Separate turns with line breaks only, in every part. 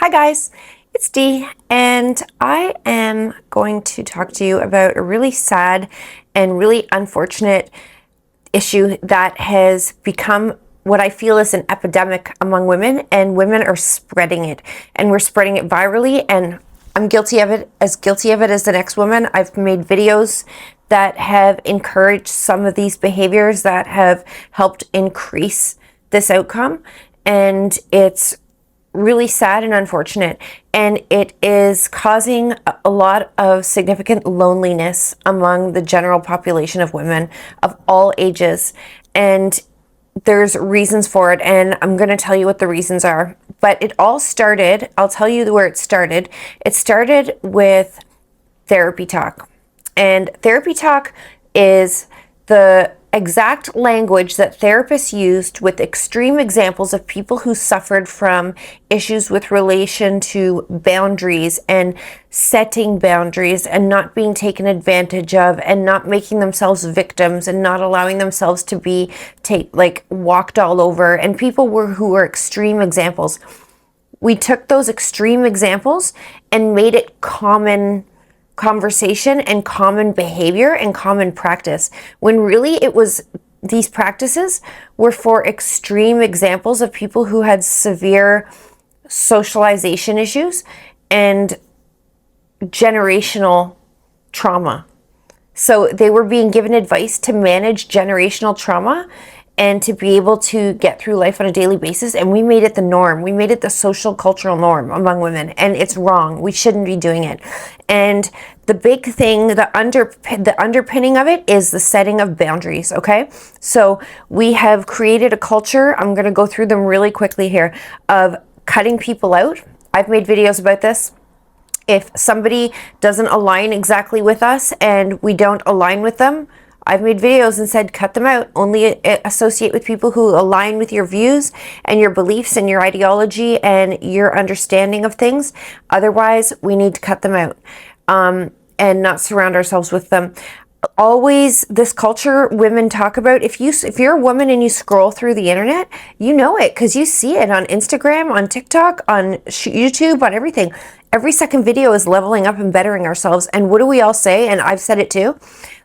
Hi guys, it's Dee, and I am going to talk to you about a really sad and really unfortunate issue that has become what I feel is an epidemic among women, and women are spreading it, and we're spreading it virally, and I'm guilty of it as the next woman. I've made videos that have encouraged some of these behaviors that have helped increase this outcome, and it's really sad and unfortunate, and it is causing a lot of significant loneliness among the general population of women of all ages. And there's reasons for it, and I'm going to tell you what the reasons are. But it all started, I'll tell you where it started. It started with therapy talk. And therapy talk is the exact language that therapists used with extreme examples of people who suffered from issues with relation to boundaries and setting boundaries and not being taken advantage of and not making themselves victims and not allowing themselves to be walked all over. And people who were extreme examples. We took those extreme examples and made it common conversation and common behavior and common practice, when really it was, these practices were for extreme examples of people who had severe socialization issues and generational trauma. So they were being given advice to manage generational trauma and to be able to get through life on a daily basis. And we made it the norm. We made it the social cultural norm among women. And it's wrong. We shouldn't be doing it. And the big thing, the underpinning of it is the setting of boundaries, okay? So we have created a culture, I'm gonna go through them really quickly here, of cutting people out. I've made videos about this. If somebody doesn't align exactly with us and we don't align with them, I've made videos and said, cut them out. Only associate with people who align with your views and your beliefs and your ideology and your understanding of things. Otherwise, we need to cut them out and not surround ourselves with them. Always, this culture women talk about, if you're a woman and you scroll through the internet, you know it because you see it on Instagram, on TikTok, on YouTube, on everything. Every second video is leveling up and bettering ourselves. And what do we all say? And I've said it too.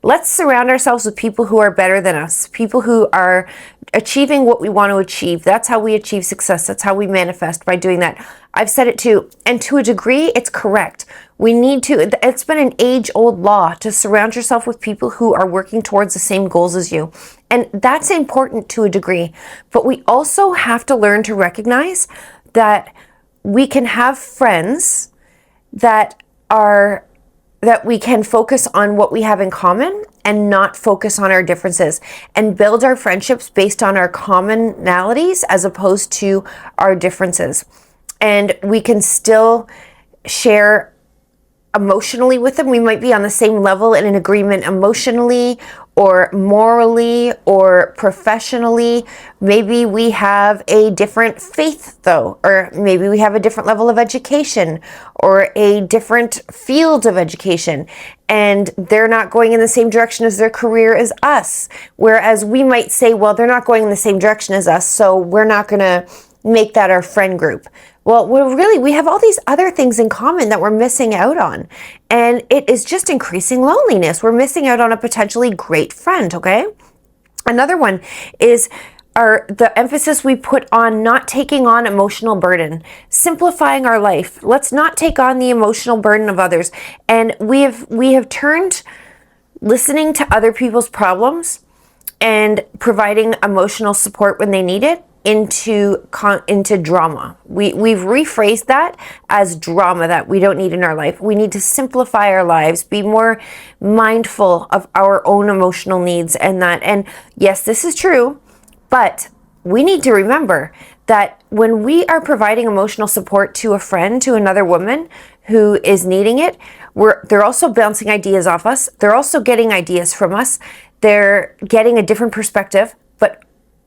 Let's surround ourselves with people who are better than us, people who are achieving what we want to achieve. That's how we achieve success. That's how we manifest, by doing that. I've said it too. And to a degree, it's correct. We need to, it's been an age-old law to surround yourself with people who are working towards the same goals as you. And that's important to a degree. But we also have to learn to recognize that we can have friends that we can focus on what we have in common and not focus on our differences, and build our friendships based on our commonalities as opposed to our differences. And we can still share emotionally with them. We might be on the same level and in agreement emotionally or morally or professionally. Maybe we have a different faith though, or maybe we have a different level of education or a different field of education, and they're not going in the same direction as their career as us. Whereas we might say, well, they're not going in the same direction as us, so we're not gonna make that our friend group. Well, we have all these other things in common that we're missing out on. And it is just increasing loneliness. We're missing out on a potentially great friend, okay? Another one is the emphasis we put on not taking on emotional burden, simplifying our life. Let's not take on the emotional burden of others. And we have turned listening to other people's problems and providing emotional support when they need it into drama. We've rephrased that as drama that we don't need in our life. We need to simplify our lives, be more mindful of our own emotional needs, and yes, this is true, but we need to remember that when we are providing emotional support to a friend, to another woman who is needing it, they're also bouncing ideas off us. They're also getting ideas from us. They're getting a different perspective, but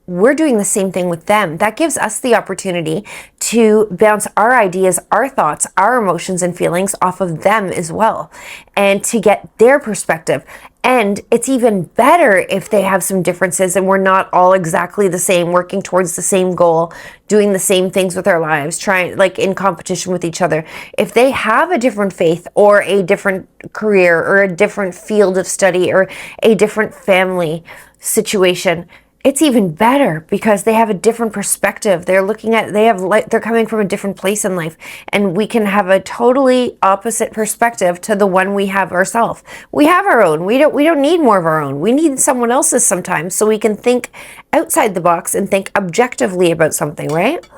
we're doing the same thing with them. That gives us the opportunity to bounce our ideas, our thoughts, our emotions and feelings off of them as well, and to get their perspective. And it's even better if they have some differences and we're not all exactly the same, working towards the same goal, doing the same things with our lives, trying like in competition with each other. If they have a different faith or a different career or a different field of study or a different family situation, it's even better because they have a different perspective. They're looking at, they're coming from a different place in life, and we can have a totally opposite perspective to the one we have ourselves. We have our own. We don't need more of our own. We need someone else's sometimes so we can think outside the box and think objectively about something, right?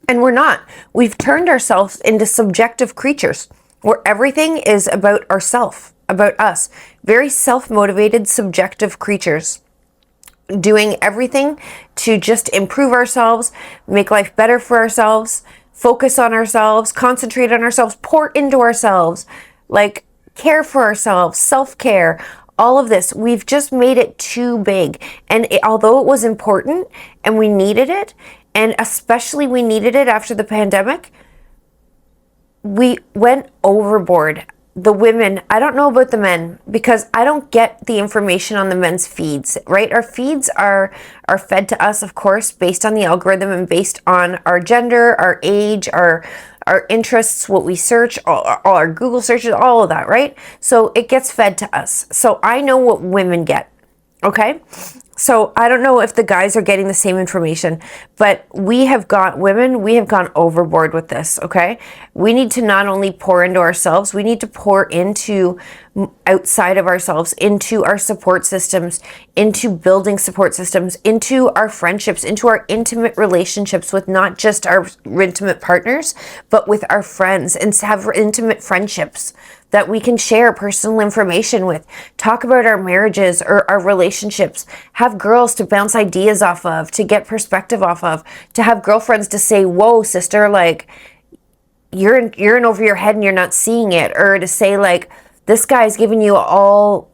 And we're not. We've turned ourselves into subjective creatures where everything is about ourself, about us. Very self-motivated, subjective creatures doing everything to just improve ourselves, make life better for ourselves, focus on ourselves, concentrate on ourselves, pour into ourselves, like care for ourselves, self-care, all of this. We've just made it too big. And although it was important and we needed it, and especially we needed it after the pandemic, we went overboard. The women, I don't know about the men because I don't get the information on the men's feeds, right? Our feeds are fed to us, of course, based on the algorithm and based on our gender, our age, our interests, what we search, all our Google searches, all of that, right? So it gets fed to us. So I know what women get, okay? So I don't know if the guys are getting the same information, but we have gone overboard with this, okay? We need to not only pour into ourselves, we need to pour into outside of ourselves, into our support systems, into building support systems, into our friendships, into our intimate relationships with not just our intimate partners, but with our friends, and have intimate friendships that we can share personal information with, talk about our marriages or our relationships, have girls to bounce ideas off of, to get perspective off of, to have girlfriends to say, whoa, sister, like, you're in over your head and you're not seeing it, or to say, like, this guy's giving you all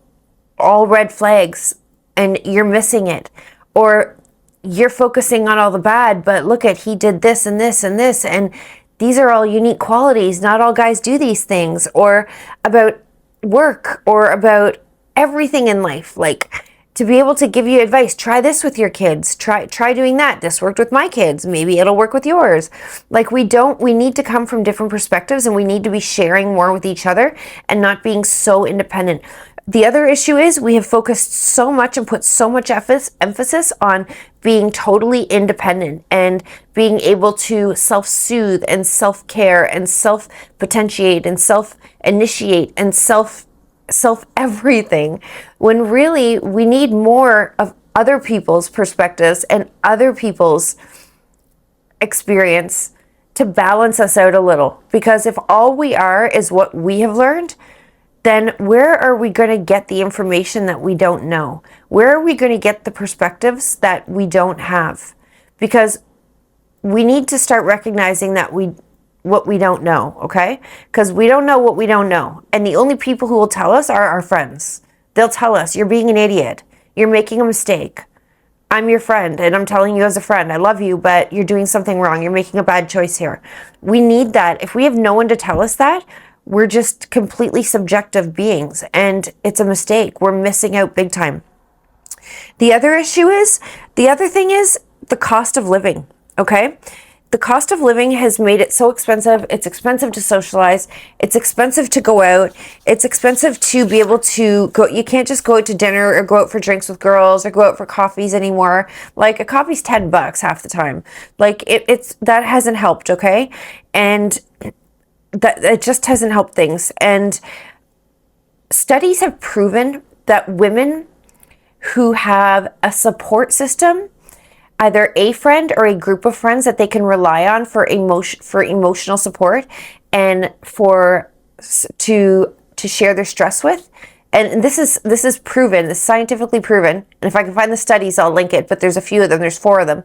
red flags and you're missing it, or you're focusing on all the bad, but look at, he did this and this and this, and these are all unique qualities. Not all guys do these things. Or about work, or about everything in life. Like, to be able to give you advice. Try this with your kids. Try doing that. This worked with my kids. Maybe it'll work with yours. Like, we need to come from different perspectives, and we need to be sharing more with each other and not being so independent. The other issue is we have focused so much and put so much emphasis on being totally independent and being able to self-soothe and self-care and self-potentiate and self-initiate and self-everything, when really we need more of other people's perspectives and other people's experience to balance us out a little. Because if all we are is what we have learned, then where are we going to get the information that we don't know? Where are we going to get the perspectives that we don't have? Because we need to start recognizing that what we don't know, okay? Because we don't know what we don't know. And the only people who will tell us are our friends. They'll tell us, you're being an idiot. You're making a mistake. I'm your friend, and I'm telling you as a friend, I love you, but you're doing something wrong. You're making a bad choice here. We need that. If we have no one to tell us that, we're just completely subjective beings, and it's a mistake. We're missing out big time. The other thing is the cost of living, okay? The cost of living has made it so expensive. It's expensive to socialize. It's expensive to go out. It's expensive to be able to go. You can't just go out to dinner or go out for drinks with girls or go out for coffees anymore. Like, a coffee's $10 half the time. Like, that hasn't helped, okay? And that it just hasn't helped things. And studies have proven that women who have a support system, either a friend or a group of friends that they can rely on for emotional support and to share their stress with. And this is proven, this is scientifically proven. And if I can find the studies, I'll link it, but there's a few of them, there's 4 of them.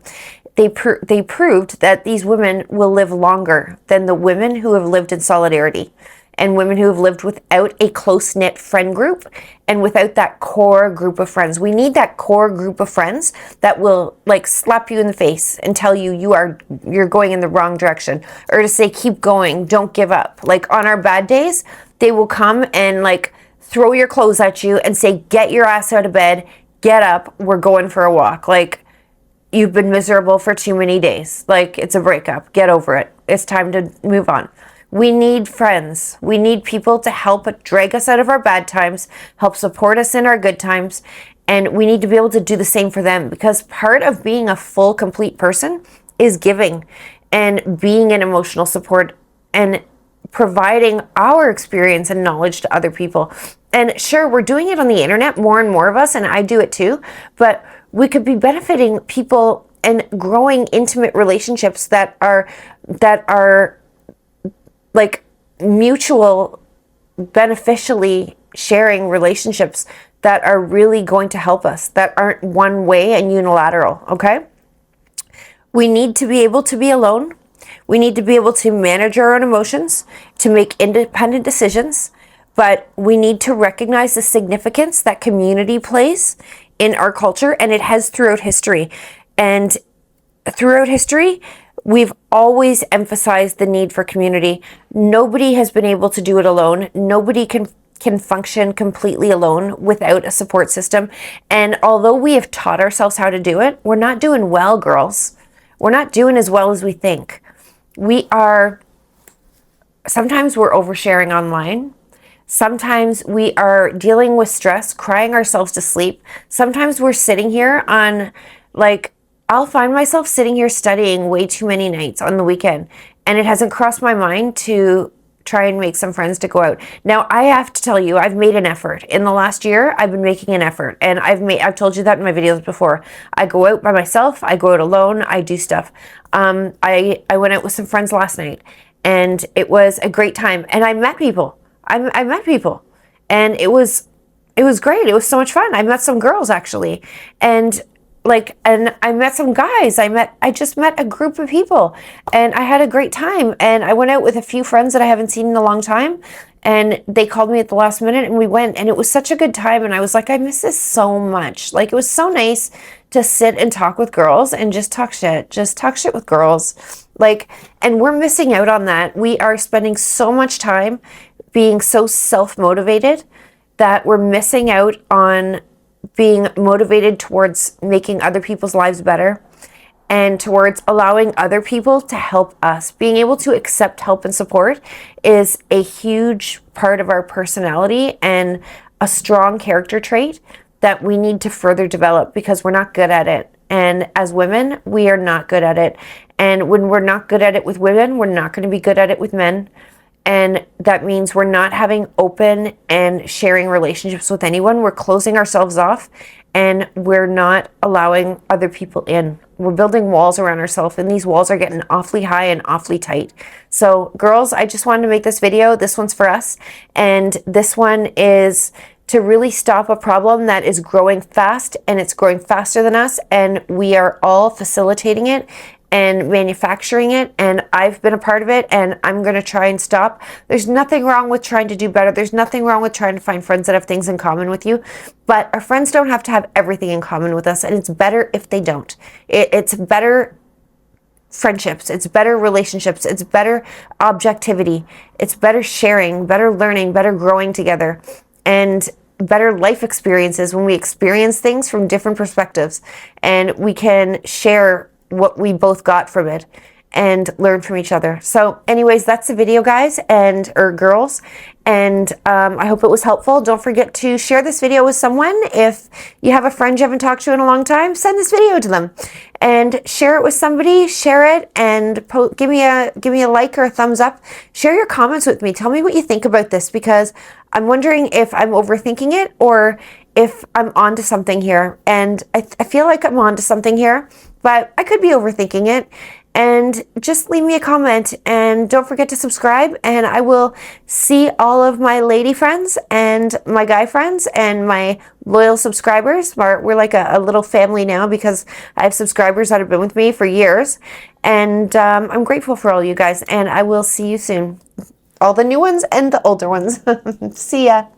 They proved that these women will live longer than the women who have lived in solidarity, and women who have lived without a close-knit friend group and without that core group of friends. We need that core group of friends that will, like, slap you in the face and tell you you're going in the wrong direction, or to say, keep going, don't give up. Like, on our bad days, they will come and, like, throw your clothes at you and say, get your ass out of bed, get up, we're going for a walk. Like, you've been miserable for too many days. Like, it's a breakup. Get over it. It's time to move on. We need friends. We need people to help drag us out of our bad times, help support us in our good times. And we need to be able to do the same for them, because part of being a full, complete person is giving and being an emotional support and providing our experience and knowledge to other people. And sure, we're doing it on the internet, more and more of us, and I do it too, but we could be benefiting people and growing intimate relationships that are like mutual, beneficially sharing relationships that are really going to help us, that aren't one way and unilateral, okay? We need to be able to be alone. We need to be able to manage our own emotions, to make independent decisions, but we need to recognize the significance that community plays in our culture, and it has throughout history. And throughout history, we've always emphasized the need for community. Nobody has been able to do it alone. Nobody can function completely alone without a support system. And although we have taught ourselves how to do it, we're not doing well, girls. We're not doing as well as we think. Sometimes we're oversharing online. Sometimes we are dealing with stress, crying ourselves to sleep. Sometimes we're sitting here I'll find myself sitting here studying way too many nights on the weekend, and it hasn't crossed my mind to try and make some friends to go out. Now, I have to tell you, I've made an effort. In the last year, I've been making an effort, and I've told you that in my videos before. I go out by myself, I go out alone, I do stuff. I went out with some friends last night, and it was a great time, and I met people. I met people, and it was great. It was so much fun. I met some girls, actually, and I met some guys. I just met a group of people, and I had a great time. And I went out with a few friends that I haven't seen in a long time, and they called me at the last minute, and we went, and it was such a good time. And I was like, I miss this so much. Like, it was so nice to sit and talk with girls and just talk shit with girls. And we're missing out on that. We are spending so much time being so self-motivated that we're missing out on being motivated towards making other people's lives better and towards allowing other people to help us. Being able to accept help and support is a huge part of our personality and a strong character trait that we need to further develop, because we're not good at it. And as women, we are not good at it. And when we're not good at it with women, we're not going to be good at it with men. And that means we're not having open and sharing relationships with anyone. We're closing ourselves off, and we're not allowing other people in. We're building walls around ourselves, and these walls are getting awfully high and awfully tight. So girls, I just wanted to make this video. This one's for us. And this one is to really stop a problem that is growing fast, and it's growing faster than us. And we are all facilitating it and manufacturing it, and I've been a part of it, and I'm going to try and stop. There's nothing wrong with trying to do better. There's nothing wrong with trying to find friends that have things in common with you, but our friends don't have to have everything in common with us, and it's better if they don't. It's better friendships, it's better relationships, it's better objectivity, it's better sharing, better learning, better growing together, and better life experiences when we experience things from different perspectives, and we can share what we both got from it and learn from each other. So anyways, that's the video, guys or girls, and I hope it was helpful. Don't forget to share this video with someone. If you have a friend you haven't talked to in a long time, send this video to them and share it with somebody. Share it and give me a like or a thumbs up. Share your comments with me. Tell me what you think about this, because I'm wondering if I'm overthinking it or if I'm onto something here. And I feel like I'm onto something here, but I could be overthinking it. And just leave me a comment, and don't forget to subscribe, and I will see all of my lady friends and my guy friends and my loyal subscribers. We're like a little family now, because I have subscribers that have been with me for years, and I'm grateful for all you guys, and I will see you soon. All the new ones and the older ones. See ya.